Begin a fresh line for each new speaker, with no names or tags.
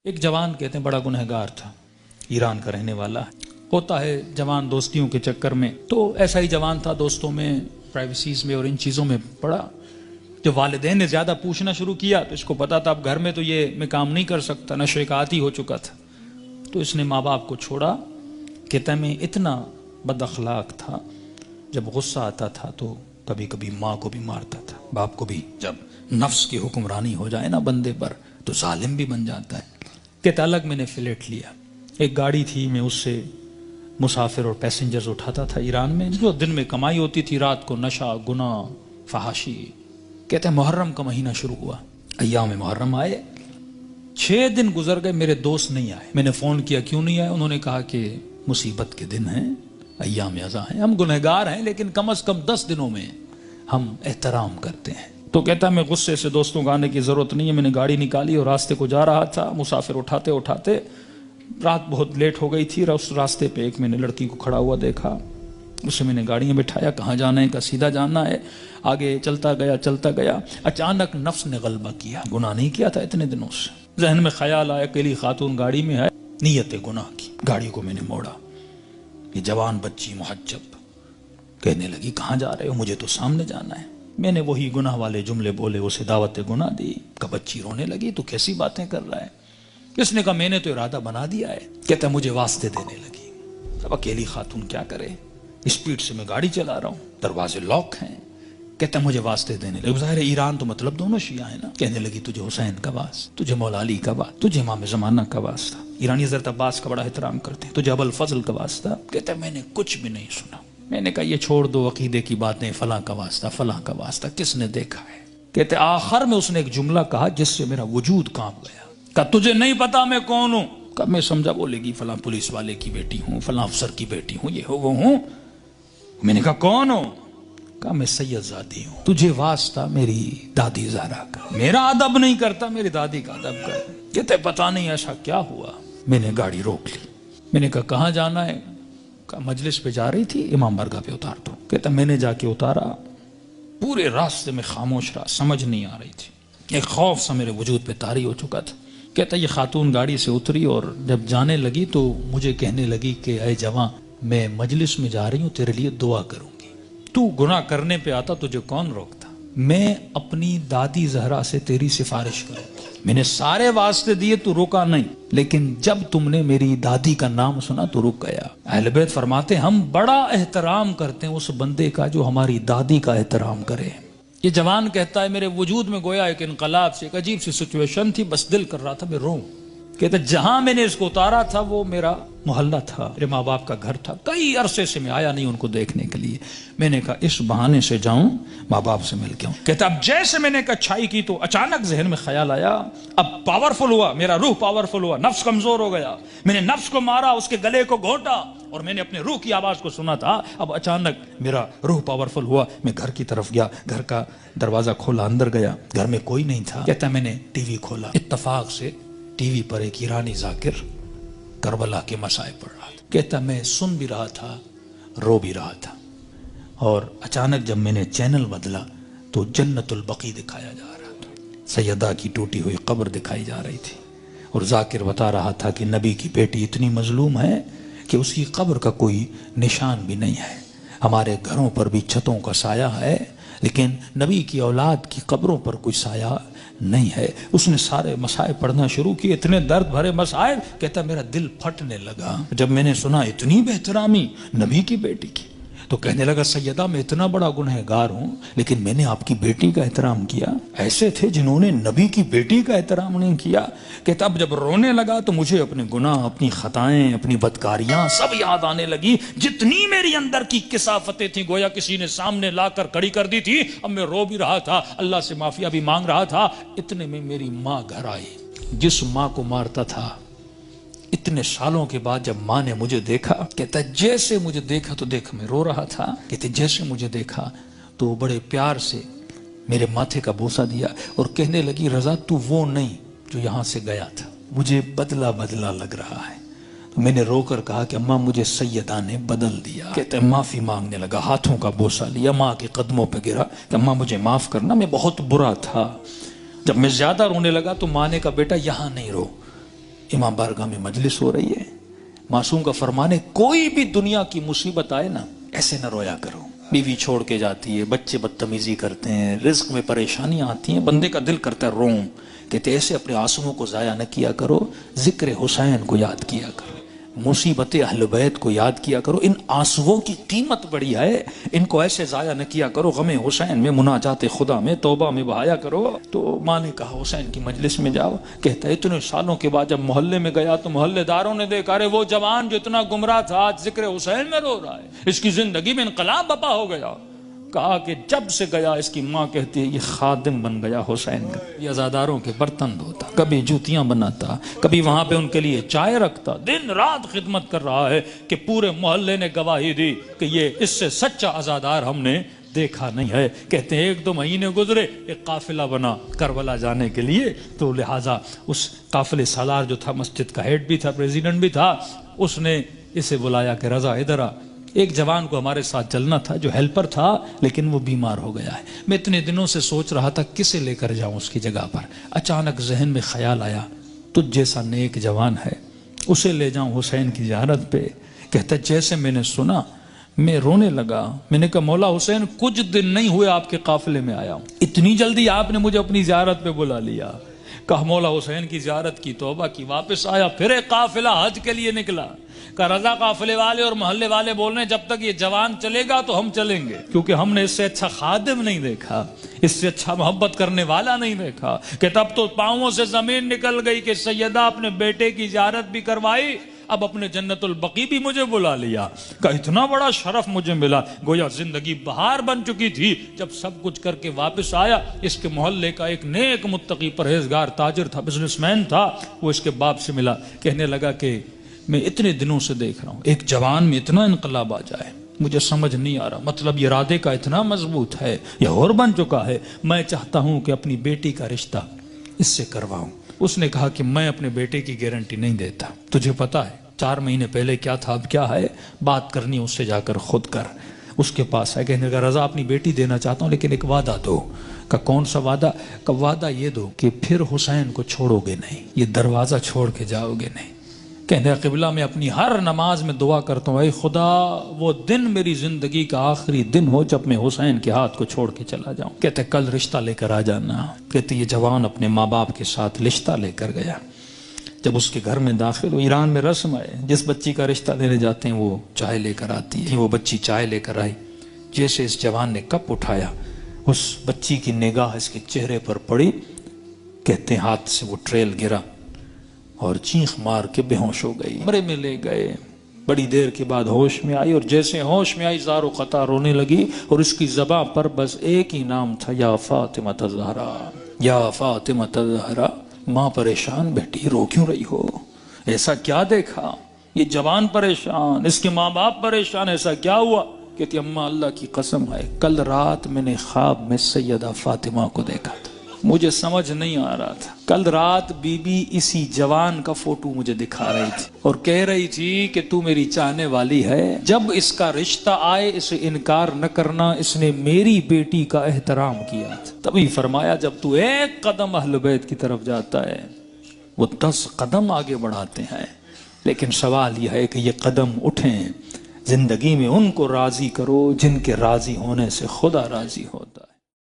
ایک جوان کہتے ہیں بڑا گنہگار تھا، ایران کا رہنے والا ہوتا ہے جوان دوستیوں کے چکر میں، تو ایسا ہی جوان تھا، دوستوں میں، پرائیویسیز میں اور ان چیزوں میں پڑا۔ جب والدین نے زیادہ پوچھنا شروع کیا تو اس کو پتا تھا اب گھر میں تو یہ میں کام نہیں کر سکتا، نشے کا عادی ہو چکا تھا، تو اس نے ماں باپ کو چھوڑا۔ کہتا ہے میں اتنا بد اخلاق تھا، جب غصہ آتا تھا تو کبھی کبھی ماں کو بھی مارتا تھا، باپ کو بھی۔ جب نفس کی حکمرانی ہو جائے نا بندے پر تو ظالم بھی بن جاتا ہے۔ کہتا الگ میں نے فلیٹ لیا، ایک گاڑی تھی، میں اس سے مسافر اور پیسنجرز اٹھاتا تھا ایران میں، جو دن میں کمائی ہوتی تھی، رات کو نشہ، گناہ، فحاشی۔ کہتے ہیں محرم کا مہینہ شروع ہوا، ایام محرم آئے، 6 دن گزر گئے، میرے دوست نہیں آئے۔ میں نے فون کیا کیوں نہیں آئے، انہوں نے کہا کہ مصیبت کے دن ہیں، ایام ازاں ہیں، ہم گنہگار ہیں لیکن کم از کم 10 دنوں میں ہم احترام کرتے ہیں۔ تو کہتا میں غصے سے دوستوں کو آنے کی ضرورت نہیں ہے، میں نے گاڑی نکالی اور راستے کو جا رہا تھا، مسافر اٹھاتے اٹھاتے رات بہت لیٹ ہو گئی تھی، اس راستے پہ ایک میں نے لڑکی کو کھڑا ہوا دیکھا، اسے میں نے گاڑی میں بٹھایا، کہاں جانا ہے، کہا سیدھا جانا ہے۔ آگے چلتا گیا، اچانک نفس نے غلبہ کیا، گناہ نہیں کیا تھا اتنے دنوں سے، ذہن میں خیال آیا اکیلی خاتون گاڑی میں ہے، نیت گناہ کی، گاڑی کو میں نے موڑا۔ یہ جوان بچی محجب کہنے لگی کہاں جا رہے ہو، مجھے تو سامنے جانا ہے۔ میں نے وہی گناہ والے جملے بولے، اسے دعوت گناہ دی۔ کہ بچی رونے لگی تو کیسی باتیں کر رہا ہے، اس نے کہا میں نے تو ارادہ بنا دیا ہے۔ کہتا مجھے واسطے دینے لگی، اب اکیلی خاتون کیا کرے، اسپیڈ سے میں گاڑی چلا رہا ہوں، دروازے لاک ہیں۔ کہتا مجھے واسطے دینے لگی، ظاہر ہے ایران تو مطلب دونوں شیعہ ہیں نا۔ کہنے لگی تجھے حسین کا واسطہ، تجھے مولا علی کا واسطہ، تجھے امام زمانہ کا واسطہ، ایرانی حضرت عباس کا بڑا احترام کرتے ہیں، تجھے ابو الفضل کا واسطہ۔ کہتا میں نے کچھ بھی نہیں سنا۔ میں نے کہا یہ چھوڑ دو عقیدے کی باتیں، فلاں کا واسطہ، فلاں کا واسطہ، کس نے دیکھا ہے۔ کہتے آخر میں اس نے ایک جملہ کہا جس سے میرا وجود کانپ گیا۔ کہا تجھے نہیں پتا میں کون ہوں؟ کہا میں سمجھا بولے گی فلاں پولیس والے کی بیٹی ہوں، فلاں افسر کی بیٹی ہوں، یہ ہو وہ ہوں۔ میں نے کہا کون ہوں؟ کہا میں سید زادی ہوں، تجھے واسطہ میری دادی زہرا کا، میرا ادب نہیں کرتا، میری دادی کا ادب کر۔ کہتے پتا نہیں ایسا کیا ہوا۔ میں نے گاڑی روک لی، میں نے کہا کہاں جانا ہے؟ کہا مجلس پہ جا رہی تھی، امام برگاہ پہ اتار دو۔ کہتا میں نے جا کے اتارا، پورے راستے میں خاموش رہا، سمجھ نہیں آ رہی تھی، ایک خوف سا میرے وجود پہ طاری ہو چکا تھا۔ کہتا یہ خاتون گاڑی سے اتری اور جب جانے لگی تو مجھے کہنے لگی کہ اے جواں میں مجلس میں جا رہی ہوں، تیرے لیے دعا کروں گی، تو گناہ کرنے پہ آتا تجھے کون روکتا، میں اپنی دادی زہرا سے تیری سفارش کروں گی۔ میں نے سارے واسطے دیے تو روکا نہیں، لیکن جب تم نے میری دادی کا نام سنا تو رک گیا۔ اہل بیت فرماتے ہم بڑا احترام کرتے ہیں اس بندے کا جو ہماری دادی کا احترام کرے۔ یہ جوان کہتا ہے میرے وجود میں گویا ایک انقلاب سے، ایک عجیب سی سچویشن تھی، بس دل کر رہا تھا میں روں۔ کہتا جہاں میں نے اس کو اتارا تھا وہ میرا محلہ تھا، میرے ماں باپ کا گھر تھا، کئی عرصے سے میں آیا نہیں ان کو دیکھنے کے لیے۔ میں نے کہا اس بہانے سے جاؤں، ماں باپ سے مل کے آؤں۔ کہتا اب جیسے میں نے کچھائی کی تو اچانک ذہن میں خیال آیا، اب پاورفل ہوا، میرا روح پاورفل ہوا، نفس کمزور ہو گیا، میں نے نفس کو مارا، اس کے گلے کو گھونٹا اور میں نے اپنے روح کی آواز کو سنا تھا۔ اب اچانک میرا روح پاورفل ہوا، میں گھر کی طرف گیا، گھر کا دروازہ کھولا، اندر گیا، گھر میں کوئی نہیں تھا۔ کہتا میں نے ٹی وی کھولا، اتفاق سے ٹی وی پر ایک ایرانی ذاکر کربلا کے مسائب پڑھ رہا تھا۔ کہتا میں سن بھی رہا تھا، رو بھی رہا تھا، اور اچانک جب میں نے چینل بدلا تو جنت البقیع دکھایا جا رہا تھا، سیدہ کی ٹوٹی ہوئی قبر دکھائی جا رہی تھی، اور ذاکر بتا رہا تھا کہ نبی کی بیٹی اتنی مظلوم ہے کہ اس کی قبر کا کوئی نشان بھی نہیں ہے، ہمارے گھروں پر بھی چھتوں کا سایہ ہے لیکن نبی کی اولاد کی قبروں پر کوئی سایہ نہیں ہے۔ اس نے سارے مسائب پڑھنا شروع کیے، اتنے درد بھرے مسائب، کہتا میرا دل پھٹنے لگا جب میں نے سنا اتنی بہترامی نبی کی بیٹی کی۔ تو کہنے لگا سیدہ میں اتنا بڑا گنہگار ہوں لیکن میں نے آپ کی بیٹی کا احترام کیا، ایسے تھے جنہوں نے نبی کی بیٹی کا احترام نہیں کیا۔ کہتا اب جب رونے لگا تو مجھے اپنے گناہ، اپنی خطائیں، اپنی بدکاریاں سب یاد آنے لگی، جتنی میری اندر کی کثافتیں تھیں گویا کسی نے سامنے لا کر کھڑی کر دی تھی۔ اب میں رو بھی رہا تھا، اللہ سے معافیا بھی مانگ رہا تھا، اتنے میں میری ماں گھر آئی، جس ماں کو مارتا تھا۔ اتنے سالوں کے بعد جب ماں نے مجھے دیکھا، کہتا جیسے مجھے دیکھا تو دیکھ میں رو رہا تھا، کہتے جیسے مجھے دیکھا تو بڑے پیار سے میرے ماتھے کا بوسہ دیا اور کہنے لگی رضا تو وہ نہیں جو یہاں سے گیا تھا، مجھے بدلا بدلا لگ رہا ہے۔ تو میں نے رو کر کہا کہ اماں مجھے سیدہ نے بدل دیا۔ کہتے معافی مانگنے لگا، ہاتھوں کا بوسہ لیا، ماں کے قدموں پہ گرا کہ اماں مجھے معاف کرنا، میں بہت برا تھا۔ جب میں زیادہ رونے لگا تو ماں نے کہا بیٹا یہاں نہیں رو، امام بارگاہ میں مجلس ہو رہی ہے، معصوم کا فرمان ہے کوئی بھی دنیا کی مصیبت آئے نا ایسے نہ رویا کرو، بیوی چھوڑ کے جاتی ہے، بچے بدتمیزی کرتے ہیں، رزق میں پریشانیاں آتی ہیں، بندے کا دل کرتا ہے روم، کہتے ایسے اپنے آنسوؤں کو ضائع نہ کیا کرو، ذکر حسین کو یاد کیا کرو، مصیبت اہل بیت کو یاد کیا کرو، ان آنسوؤں کی قیمت بڑی ہے، ان کو ایسے ضائع نہ کیا کرو، غم حسین میں، مناجات خدا میں، توبہ میں بہایا کرو۔ تو ماں نے کہا حسین کی مجلس میں جاؤ، کہتا ہے اتنے سالوں کے بعد جب محلے میں گیا تو محلے داروں نے دیکھا ارے وہ جوان جو اتنا گمراہ تھا آج ذکر حسین میں رو رہا ہے، اس کی زندگی میں انقلاب بپا ہو گیا۔ کہا کہ جب سے گیا، اس کی ماں کہتی ہے یہ خادم بن گیا حسین کا، یہ عزاداروں کے برتن دھوتا، کبھی جوتیاں بناتا، کبھی وہاں پہ ان کے لیے چائے رکھتا، دن رات خدمت کر رہا ہے کہ پورے محلے نے گواہی دی کہ یہ اس سے سچا عزادار ہم نے دیکھا نہیں ہے۔ کہتے ہیں 1-2 مہینے گزرے، ایک قافلہ بنا کربلا جانے کے لیے، تو لہٰذا اس قافلے سالار جو تھا، مسجد کا ہیڈ بھی تھا، پریزیڈنٹ بھی تھا، اس نے اسے بلایا کہ رضا ادھر آ، ایک جوان کو ہمارے ساتھ چلنا تھا جو ہیلپر تھا لیکن وہ بیمار ہو گیا ہے، میں اتنے دنوں سے سوچ رہا تھا کسے لے کر جاؤں اس کی جگہ پر، اچانک ذہن میں خیال آیا تجھ جیسا نیک جوان ہے، اسے لے جاؤں حسین کی زیارت پہ۔ کہتا جیسے میں نے سنا میں رونے لگا، میں نے کہا مولا حسین کچھ دن نہیں ہوئے آپ کے قافلے میں آیا ہوں، اتنی جلدی آپ نے مجھے اپنی زیارت پہ بلا لیا۔ کہا مولا حسین کی زیارت کی، توبہ کی، واپس آیا، پھر ایک قافلہ حج کے لیے نکلا۔ کہ رضا قافلے والے اور محلے والے بول رہے ہیں جب تک یہ جوان چلے گا تو ہم چلیں گے، کیونکہ ہم نے اس سے اچھا خادم نہیں دیکھا، اس سے اچھا محبت کرنے والا نہیں دیکھا۔ کہ تب تو پاؤں سے زمین نکل گئی کہ سیدہ اپنے بیٹے کی زیارت بھی کروائی، اب اپنے جنت البقیع بھی مجھے بلا لیا۔ کہ اتنا بڑا شرف مجھے ملا، گویا زندگی بہار بن چکی تھی جب سب کچھ کر کے واپس آیا۔ اس کے محلے کا ایک نیک متقی پرہیزگار تاجر تھا، بزنس مین تھا، وہ اس کے باپ سے ملا، کہنے لگا کہ میں اتنے دنوں سے دیکھ رہا ہوں ایک جوان میں اتنا انقلاب آ جائے، مجھے سمجھ نہیں آ رہا، مطلب یہ ارادے کا اتنا مضبوط ہے، یہ اور بن چکا ہے، میں چاہتا ہوں کہ اپنی بیٹی کا رشتہ اس سے کرواؤں۔ اس نے کہا کہ میں اپنے بیٹے کی گارنٹی نہیں دیتا، تجھے پتا ہے 4 مہینے پہلے کیا تھا اب کیا ہے، بات کرنی اس سے جا کر خود کر۔ اس کے پاس ہے، کہنے لگا رضا اپنی بیٹی دینا چاہتا ہوں لیکن ایک وعدہ دو۔ کہ کون سا وعدہ؟ کہ وعدہ یہ دو کہ پھر حسین کو چھوڑو گے نہیں، یہ دروازہ چھوڑ کے جاؤ گے نہیں۔ کہنے قبلہ میں اپنی ہر نماز میں دعا کرتا ہوں اے خدا وہ دن میری زندگی کا آخری دن ہو جب میں حسین کے ہاتھ کو چھوڑ کے چلا جاؤں۔ کہتے کل رشتہ لے کر آ جانا۔ کہتے یہ جوان اپنے ماں باپ کے ساتھ رشتہ لے کر گیا۔ جب اس کے گھر میں داخل ہو، ایران میں رسم ہے جس بچی کا رشتہ دینے جاتے ہیں وہ چائے لے کر آتی ہے، وہ بچی چائے لے کر آئی، جیسے اس جوان نے کپ اٹھایا اس بچی کی نگاہ اس کے چہرے پر پڑی، کہتے ہیں ہاتھ سے وہ ٹریل گرا اور چیخ مار کے بے ہوش ہو گئی، کمرے میں لے گئے، بڑی دیر کے بعد ہوش میں آئی، اور جیسے ہوش میں آئی زار و قطع رونے لگی، اور اس کی زباں پر بس ایک ہی نام تھا، یا فاطمہ الزہرا، یا فاطمہ الزہرا۔ ماں پریشان، بیٹی رو کیوں رہی ہو؟ ایسا کیا دیکھا؟ یہ جوان پریشان، اس کے ماں باپ پریشان، ایسا کیا ہوا؟ کہتی اماں اللہ کی قسم ہے کل رات میں نے خواب میں سیدہ فاطمہ کو دیکھا تھا، مجھے سمجھ نہیں آ رہا تھا، کل رات بی بی اسی جوان کا فوٹو مجھے دکھا رہی تھی اور کہہ رہی تھی کہ تو میری چاہنے والی ہے، جب اس کا رشتہ آئے اسے انکار نہ کرنا، اس نے میری بیٹی کا احترام کیا تھا۔ تبھی فرمایا جب تو 1 قدم اہل بیت کی طرف جاتا ہے وہ 10 قدم آگے بڑھاتے ہیں، لیکن سوال یہ ہے کہ یہ قدم اٹھیں، زندگی میں ان کو راضی کرو جن کے راضی ہونے سے خدا راضی ہوتا ہے۔